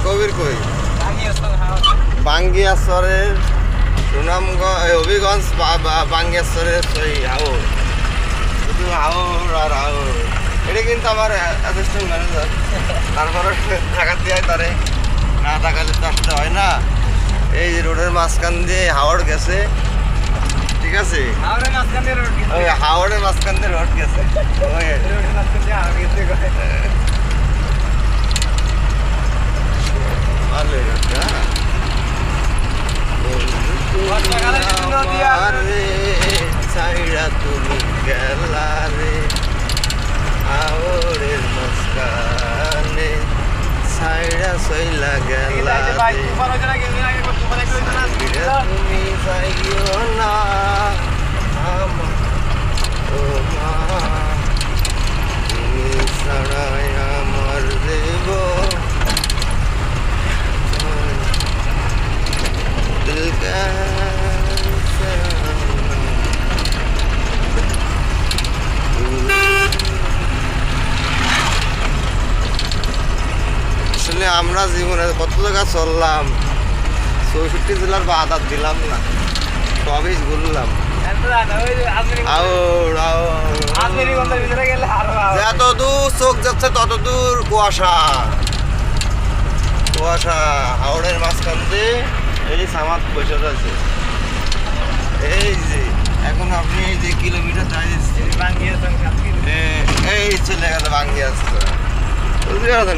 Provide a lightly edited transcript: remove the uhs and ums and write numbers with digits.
কবির কই বাঙ্গিয়াচরের সুনামগঞ্জ হবিগঞ্জ বাঙ্গিয়াচরের ওই হাওড় শুধু হাওড় আর হাওড়। এটা কিন্তু আমার অ্যাসিস্ট্যান্ট ম্যানেজার। তারপরে টাকা দিয়ে তারে না টাকালে তো আসতে হয় না। এই যে রোডের মাঝখান দিয়ে হাওড় গেছে, ঠিক আছে? ওই হাওড়ের মাঝখান দিয়ে রোড গেছে। ভালো ছাইড়া তুমি গেলা রে হাওড়ের মাঝখানে ছাইড়া সইলা গেলা তুমি যাইও না তুমি ছাড়াই আমার দেব দিল কা আসলে আমরা জীবনে কত জায়গা চললাম, 64 জেলার বা আদার দিলাম না, সবই ঘুরলাম। যত দূর চোখ যাচ্ছে তত দূর কুয়াশা কুয়াশা। হাওড়ের মাঝখান দিয়ে এই সামাদ বসে আছে। এই যে এখন আপনি এই যে কিলোমিটার চাইছেন এই চলে গেছে বাঙ্গিয়াচর, বুঝতে পারছেন?